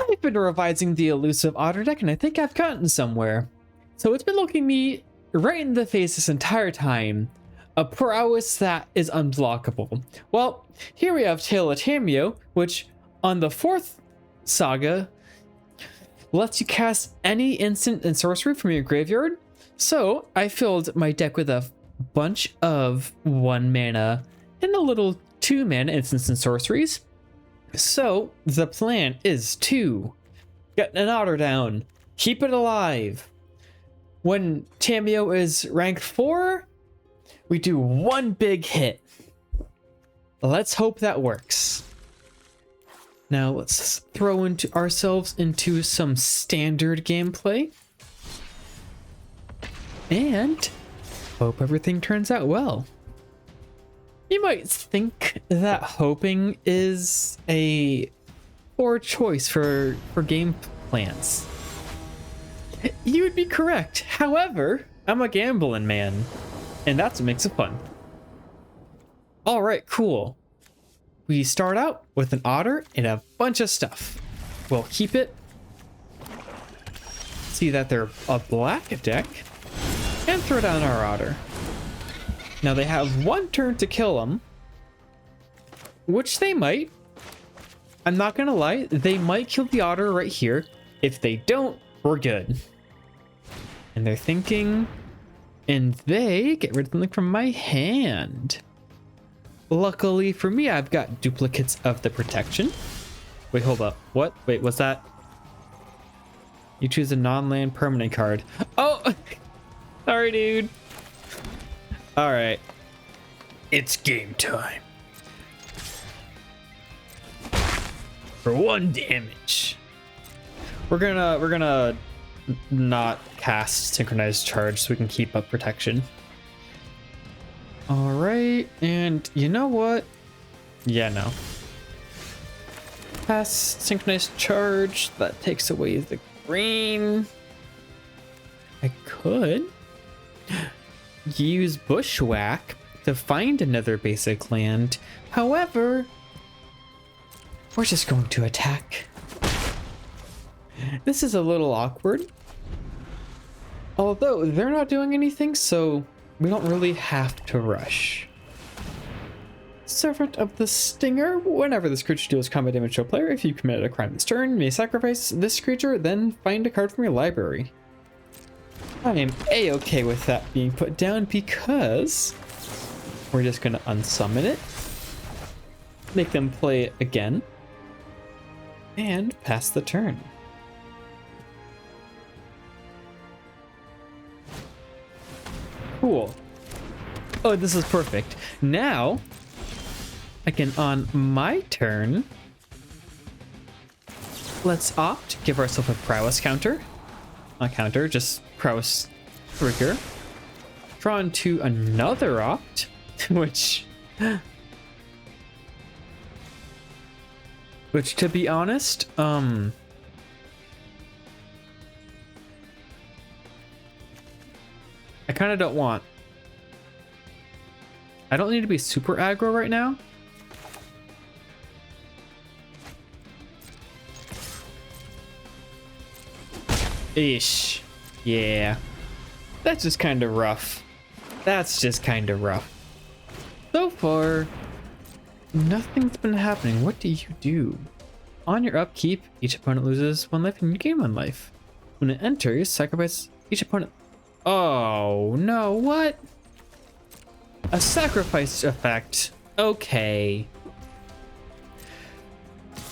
I've been revising the Elusive Otter deck, and I think I've gotten somewhere. So it's been looking me right in the face this entire time. A prowess that is unblockable. Well, here we have Tale of Tamiyo, which on the 4th saga lets you cast any instant and sorcery from your graveyard. So I filled my deck with a bunch of 1 mana and a little 2 mana instants and sorceries. So the plan is to get an Otter down, keep it alive. When Tamiyo is rank 4, we do 1 big hit. Let's hope that works. Now let's throw ourselves into some standard gameplay and hope everything turns out well. You might think that hoping is a poor choice for game plans. You would be correct. However, I'm a gambling man, and that's what makes it fun. All right, cool. We start out with an Otter and a bunch of stuff. We'll keep it. See that they're a black deck, and throw down our Otter. Now they have 1 turn to kill them, which they might. I'm not gonna lie, they might kill the Otter right here. If they don't, we're good. And they're thinking, and they get rid of something from my hand. Luckily for me, I've got duplicates of the protection. Wait, hold up. What? Wait, what's that? You choose a non-land permanent card. Oh! Sorry, dude. All right. It's game time. For 1 damage. We're gonna not cast synchronized charge so we can keep up protection. All right, and you know what? Yeah, no. Pass synchronized charge. That takes away the green. I could use Bushwhack to find another basic land. However, we're just going to attack. This is a little awkward. Although they're not doing anything, so we don't really have to rush. Servant of the Stinger. Whenever this creature deals combat damage to a player, if you committed a crime this turn, you may sacrifice this creature, then find a card from your library. I am a-okay with that being put down because we're just going to unsummon it, make them play it again, and pass the turn. Cool. Oh, this is perfect. Now, I can, on my turn, let's opt, give ourselves a prowess counter. Not counter, just prowess trigger. Draw into another opt, which to be honest, I kind of don't want. I don't need to be super aggro right now. Ish. Yeah. That's just kind of rough. That's just kind of rough. So far, nothing's been happening. What do you do? On your upkeep, each opponent loses 1 life and you gain 1 life. When it enters, sacrifice each opponent. Oh, no, what? A sacrifice effect. Okay.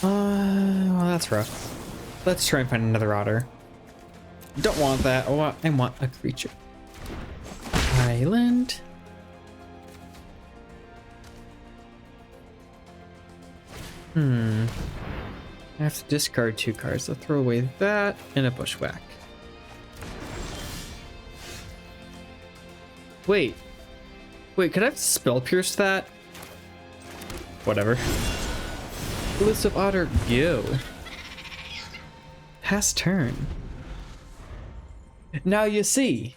Well, that's rough. Let's try and find another Otter. Don't want that. I want a creature. Island. I have to discard 2 cards. I'll throw away that and a Bushwhack. Wait, could I have spell pierce that? Whatever. Elusive Otter, go. Pass turn. Now you see,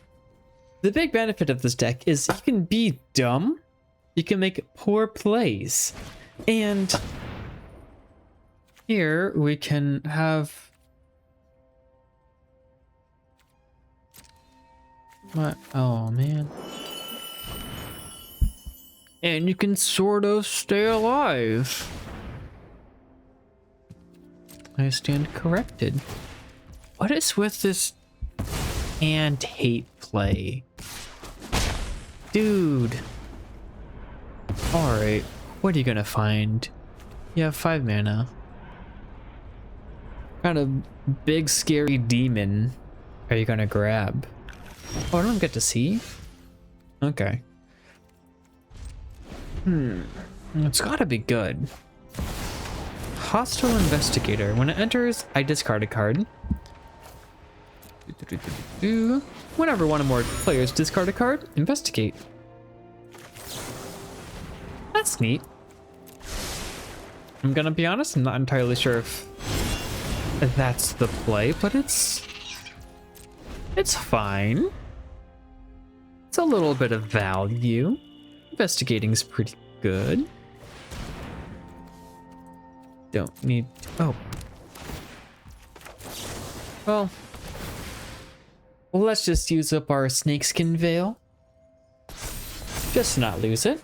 the big benefit of this deck is you can be dumb, you can make poor plays, and here we can have what? Oh man. And you can sort of stay alive. I stand corrected. What is with this and hate play? Dude. Alright, what are you gonna find? You have 5 mana. What kind of big scary demon are you gonna grab? Oh, I don't get to see? Okay. It's gotta be good. Hostile Investigator. When it enters, I discard a card. Whenever one or more players discard a card, investigate. That's neat. I'm gonna be honest, I'm not entirely sure if that's the play, but it's fine. It's a little bit of value. Investigating's pretty good. Don't need... Oh. Well, let's just use up our snakeskin veil. Just to not lose it.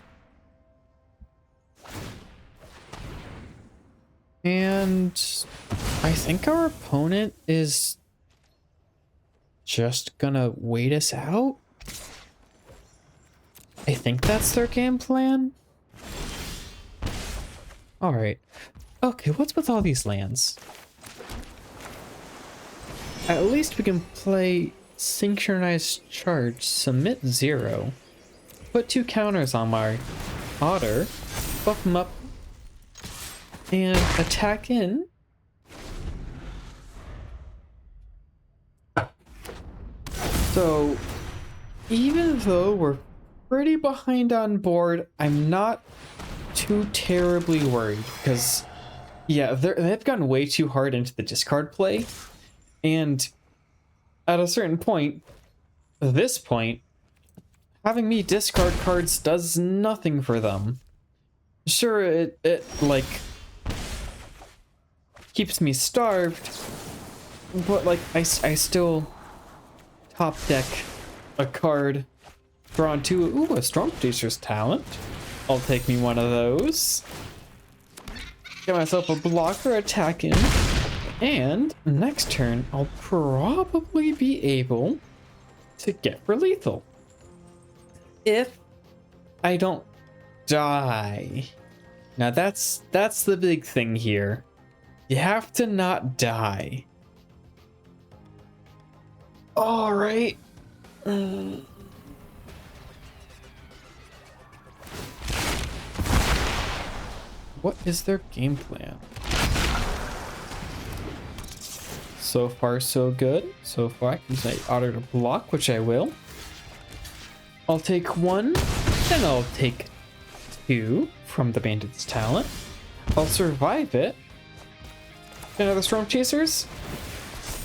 And I think our opponent is just gonna wait us out. I think that's their game plan. All right. Okay, what's with all these lands? At least we can play Synchronized Charge, submit 0. Put 2 counters on my Otter, buff him up, and attack in. So, even though we're pretty behind on board, I'm not too terribly worried, because yeah, they've gotten way too hard into the discard play, and at a certain point, this point, having me discard cards does nothing for them. Sure, it like keeps me starved, but like I still top deck a card drawn to, ooh, a Storm Chaser's Talent. I'll take me one of those. Get myself a blocker, attack in, and next turn I'll probably be able to get for lethal. If I don't die. Now that's the big thing here. You have to not die. All right. What is their game plan? So far, so good. So far, I can use my Otter to block, which I will. I'll take 1, then I'll take 2 from the Bandit's Talent. I'll survive it. Another Storm Chasers.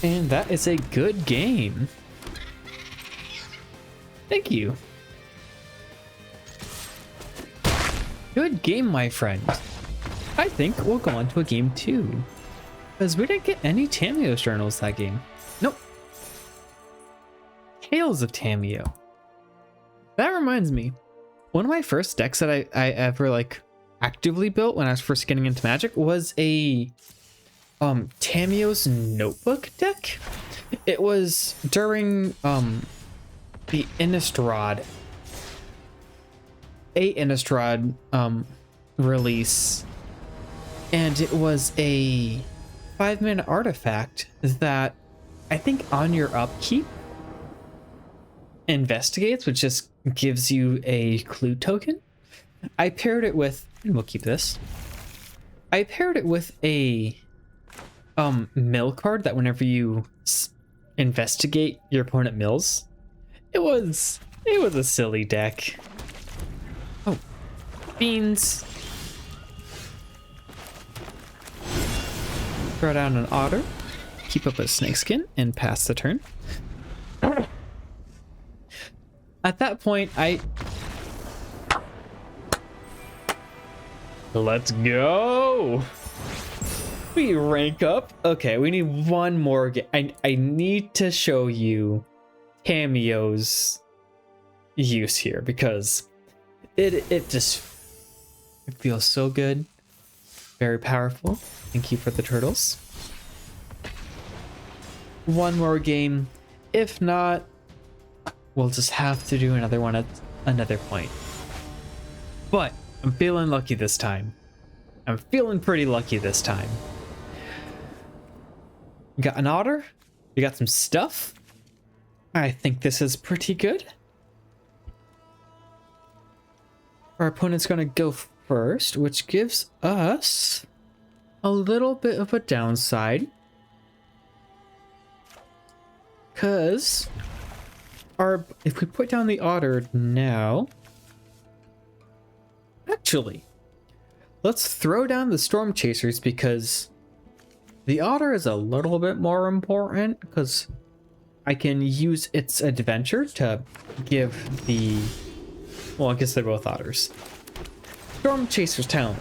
And that is a good game. Thank you. Good game, my friend. I think we'll go on to a game 2. Because we didn't get any Tamiyo journals that game. Nope. Tales of Tamiyo. That reminds me. One of my first decks that I ever like actively built when I was first getting into Magic was a Tamiyo's Notebook deck. It was during the Innistrad release, and it was a 5-mana artifact that I think on your upkeep investigates, which just gives you a clue token. I paired it with, and we'll keep this, I paired it with a mill card that whenever you investigate, your opponent mills. It was a silly deck. Oh, beans. Throw down an Otter, keep up a Snakeskin, and pass the turn. At that point, let's go. We rank up. Okay, we need one more game. I need to show you Tamiyo's use here because it just it feels so good. Very powerful. Thank you for the turtles. One more game. If not, we'll just have to do another one at another point. But I'm feeling lucky this time. I'm feeling pretty lucky this time. We got an otter. We got some stuff. I think this is pretty good. Our opponent's going to go first, which gives us a little bit of a downside. Because if we put down the otter now... Actually, let's throw down the storm chasers because the otter is a little bit more important because I can use its adventure to give the... Well, I guess they're both otters. Storm Chaser's talent.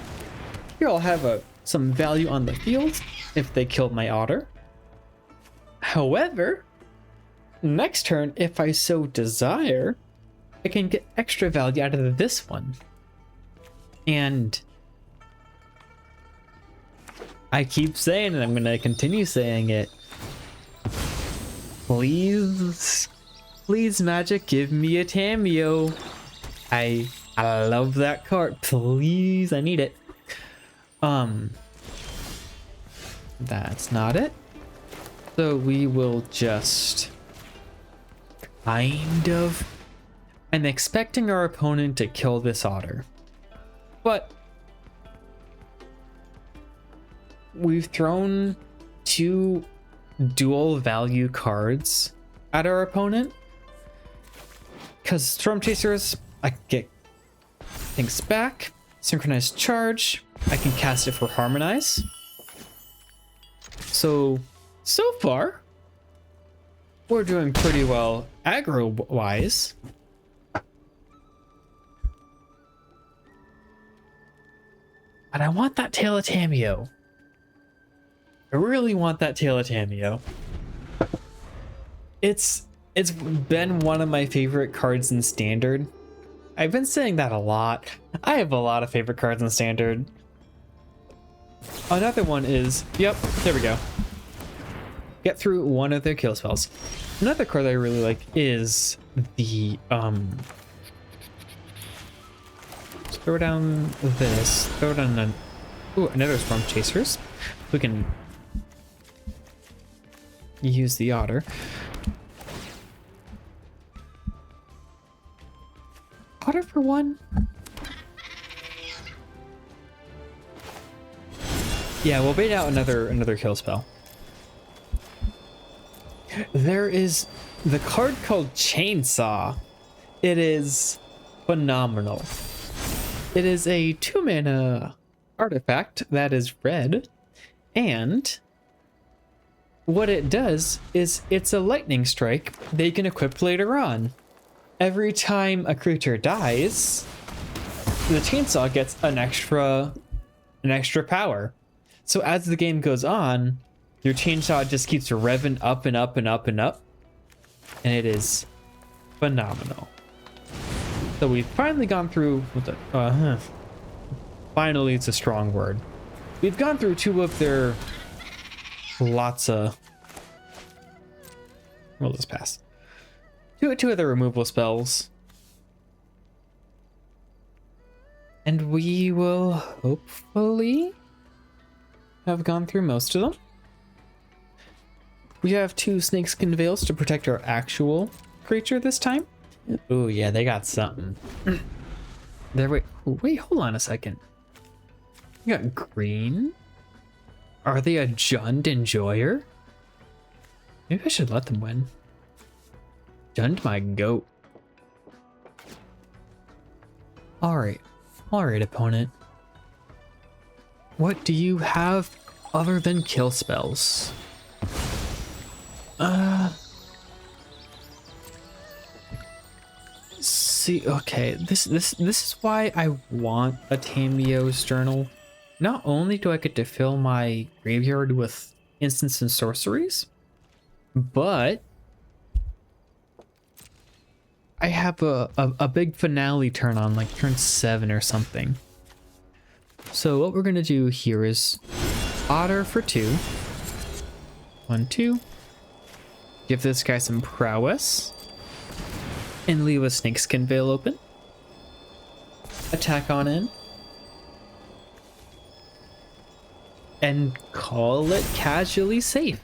Here I'll have some value on the field if they killed my otter. However, next turn, if I so desire, I can get extra value out of this one. And I keep saying it, I'm going to continue saying it. Please, please, Magic, give me a Tamiyo. I love that card. Please, I need it. That's not it. So we will just kind of... I'm expecting our opponent to kill this otter. But we've thrown 2 dual value cards at our opponent. Because Storm Chasers, I can get things back. Synchronized Charge, I can cast it for Harmonize. So far, we're doing pretty well aggro-wise. But I want that Tale of Tamiyo. I really want that Tale of Tamiyo. It's been one of my favorite cards in Standard. I've been saying that a lot. I have a lot of favorite cards in Standard. Another one is, yep, there we go. Get through one of their kill spells. Another card I really like is the throw down this. Throw down another Storm Chasers. We can use the otter. Otter for 1? Yeah, we'll bait out another kill spell. There is the card called Chainsaw. It is phenomenal. It is a 2-mana artifact that is red, and what it does is it's a lightning strike that you can equip later on. Every time a creature dies, the chainsaw gets an extra power. So as the game goes on, your chainsaw just keeps revving up and up and up and up, and it is phenomenal. So we've finally gone through with the finally, it's a strong word. We've gone through 2 of their lots of... We'll just pass. 2 of their removal spells. And we will hopefully have gone through most of them. We have 2 snakeskin veils to protect our actual creature this time. Oh yeah, they got something. There, wait, hold on a second. You got green? Are they a Jund Enjoyer? Maybe I should let them win. Jund my goat. Alright, opponent. What do you have other than kill spells? See, okay, this is why I want a Tamiyo's journal. not only do I get to fill my graveyard with instants and sorceries, but I have a big finale turn on, like turn 7 or something. So what we're gonna do here is Otter for 2. 1, 2. Give this guy some prowess. And leave a snakeskin veil open. Attack on in. And call it casually safe.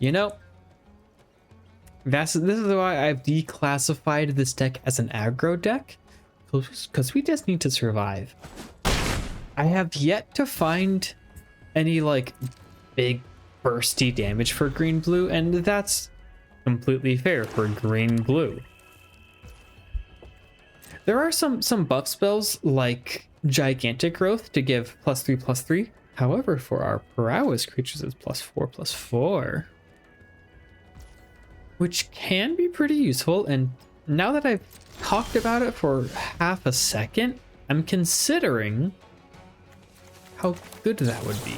You know, this is why I've declassified this deck as an aggro deck, because we just need to survive. I have yet to find any like big bursty damage for green blue, and that's completely fair for green blue. There are some buff spells like gigantic growth to give +3/+3. However, for our prowess creatures it's +4/+4. Which can be pretty useful, and now that I've talked about it for half a second, I'm considering how good that would be.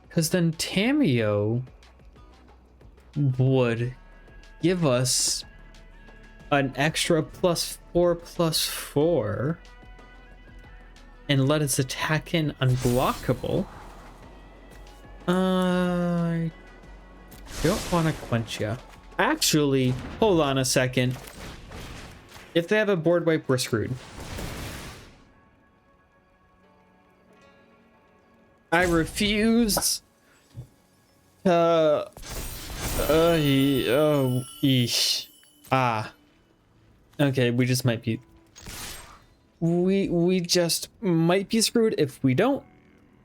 Because then Tamiyo would give us an extra +4/+4 and let us attack in unblockable. I don't want to quench ya. Actually, hold on a second. If they have a board wipe, we're screwed. I refuse to... oh, eesh. Ah. Okay, we just might be... We just might be screwed if we don't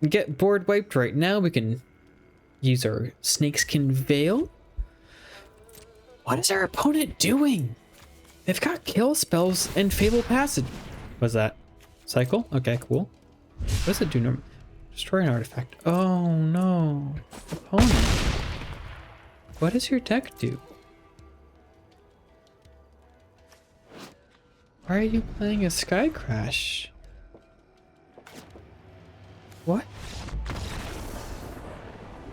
get board wiped right now. We can use our snakeskin veil. What is our opponent doing? They've got kill spells and Fable Passage. What's that? Cycle? Okay, cool. What does it do normally? Destroy an artifact. Oh no. Opponent. What does your deck do? Why are you playing a Sky Crash? What?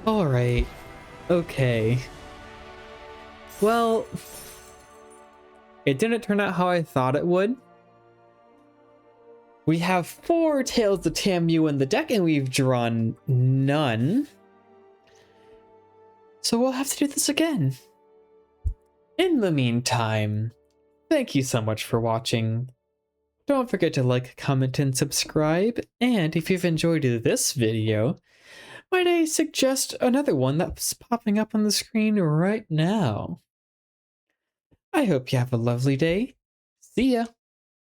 Alright. Okay. Well, it didn't turn out how I thought it would. We have 4 Tales of Tamiyo in the deck, and we've drawn none. So we'll have to do this again. In the meantime, thank you so much for watching. Don't forget to like, comment, and subscribe. And if you've enjoyed this video, might I suggest another one that's popping up on the screen right now? I hope you have a lovely day. See ya!